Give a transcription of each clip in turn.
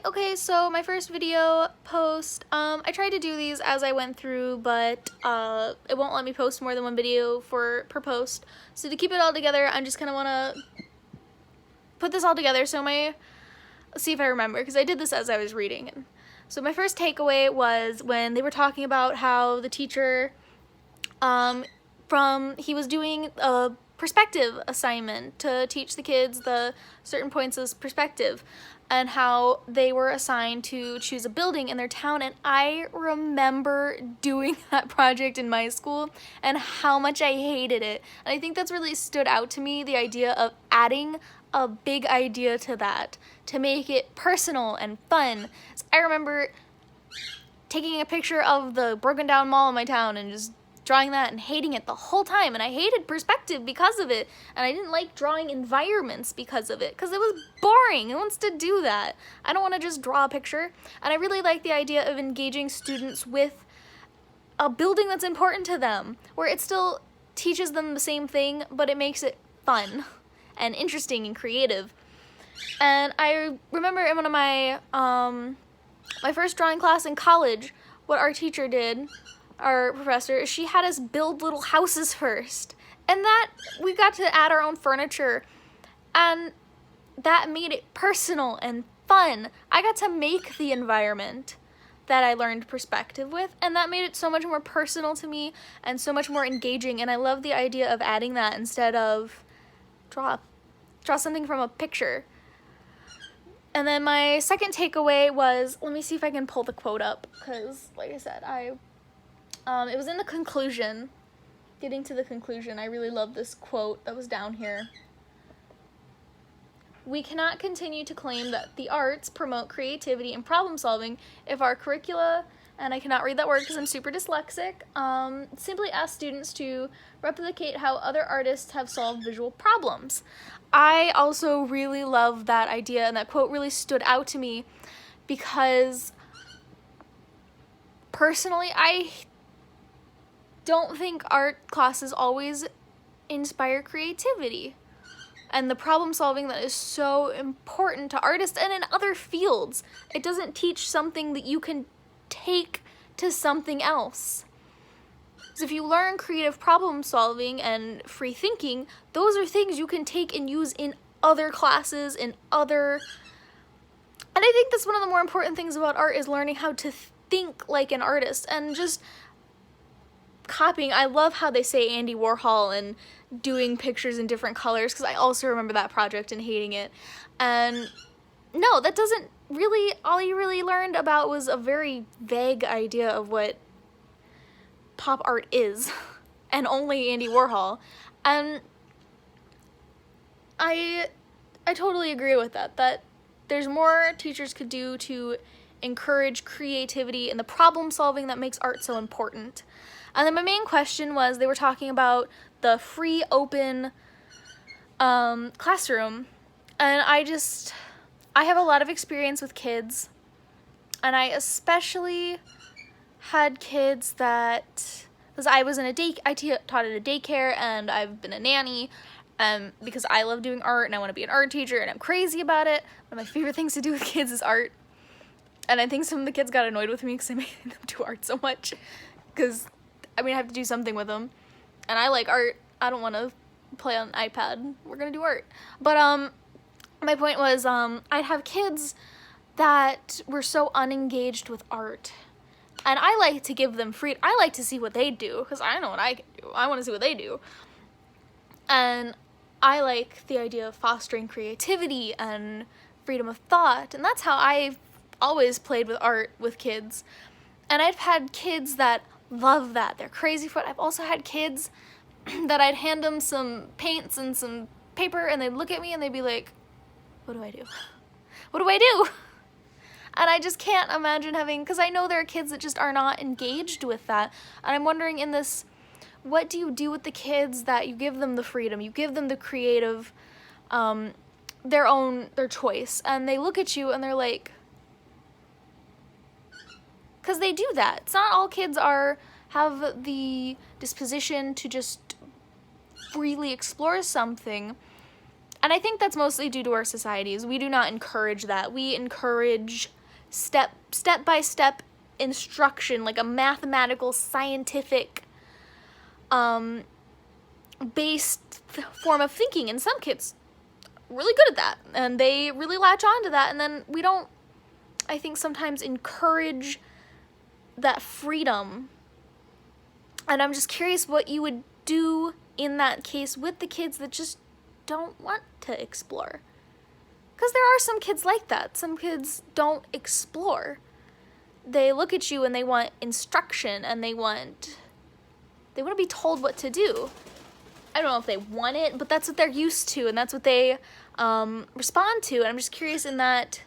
Okay, so my first video post, I tried to do these as I went through, but it won't let me post more than one video per post. So to keep it all together, I just kind of want to put this all together. So let's see if I remember, because I did this as I was reading. So my first takeaway was when they were talking about how the teacher, he was doing a perspective assignment to teach the kids the certain points of perspective, and how they were assigned to choose a building in their town. And I remember doing that project in my school and how much I hated it. And I think that's really stood out to me, the idea of adding a big idea to that to make it personal and fun. So I remember taking a picture of the broken down mall in my town and just drawing that and hating it the whole time. And I hated perspective because of it, and I didn't like drawing environments because of it, because it was boring. Who wants to do that? I don't want to just draw a picture. And I really like the idea of engaging students with a building that's important to them, where it still teaches them the same thing, but it makes it fun and interesting and creative. And I remember in one of my my first drawing class in college, what our teacher did, our professor, she had us build little houses first, and that we got to add our own furniture, and that made it personal and fun. I got to make the environment that I learned perspective with, and that made it so much more personal to me and so much more engaging. And I love the idea of adding that instead of draw something from a picture. And then my second takeaway was, let me see if I can pull the quote up, because like I said, it was in the conclusion. Getting to the conclusion, I really love this quote that was down here. We cannot continue to claim that the arts promote creativity and problem solving if our curricula, and I cannot read that word because I'm super dyslexic, simply ask students to replicate how other artists have solved visual problems. I also really love that idea, and that quote really stood out to me because personally, I don't think art classes always inspire creativity and the problem solving that is so important to artists and in other fields. It doesn't teach something that you can take to something else. So if you learn creative problem solving and free thinking, those are things you can take and use in other classes, and I think that's one of the more important things about art, is learning how to think like an artist and just copying. I love how they say Andy Warhol and doing pictures in different colors, because I also remember that project and hating it. And no, that doesn't really, all you really learned about was a very vague idea of what pop art is, and only Andy Warhol. And I totally agree with that there's more teachers could do to encourage creativity and the problem solving that makes art so important. And then my main question was, they were talking about the free open classroom, and I have a lot of experience with kids, and I especially had kids that, because I was in I taught at a daycare, and I've been a nanny, because I love doing art and I want to be an art teacher and I'm crazy about it. One of my favorite things to do with kids is art. And I think some of the kids got annoyed with me because I made them do art so much, because I have to do something with them, and I like art. I don't want to play on an iPad. We're gonna do art. But my point was, I'd have kids that were so unengaged with art, and I like to give them free. I like to see what they do, because I know what I can do. I want to see what they do, and I like the idea of fostering creativity and freedom of thought, and that's how I've always played with art with kids. And I've had kids that love that. They're crazy for it. I've also had kids that I'd hand them some paints and some paper, and they'd look at me and they'd be like, what do I do? What do I do? And I just can't imagine because I know there are kids that just are not engaged with that. And I'm wondering in this, what do you do with the kids that you give them the freedom, you give them the creative, their choice, and they look at you and they're like, because they do that. It's not all kids have the disposition to just freely explore something. And I think that's mostly due to our societies. We do not encourage that. We encourage step by step instruction, like a mathematical, scientific based form of thinking. And some kids really good at that, and they really latch on to that, and then we don't, I think, sometimes encourage that freedom. And I'm just curious what you would do in that case with the kids that just don't want to explore. Because there are some kids like that. Some kids don't explore. They look at you and they want instruction, and they want to be told what to do. I don't know if they want it, but that's what they're used to, and that's what they respond to. And I'm just curious in that,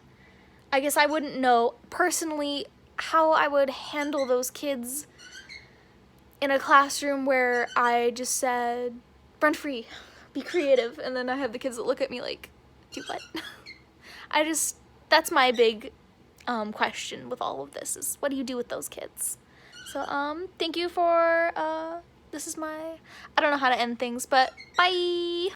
I guess I wouldn't know personally how I would handle those kids in a classroom where I just said, run free, be creative, and then I have the kids that look at me like, do what? That's my big question with all of this, is what do you do with those kids? So thank you for, this is my, I don't know how to end things, but bye!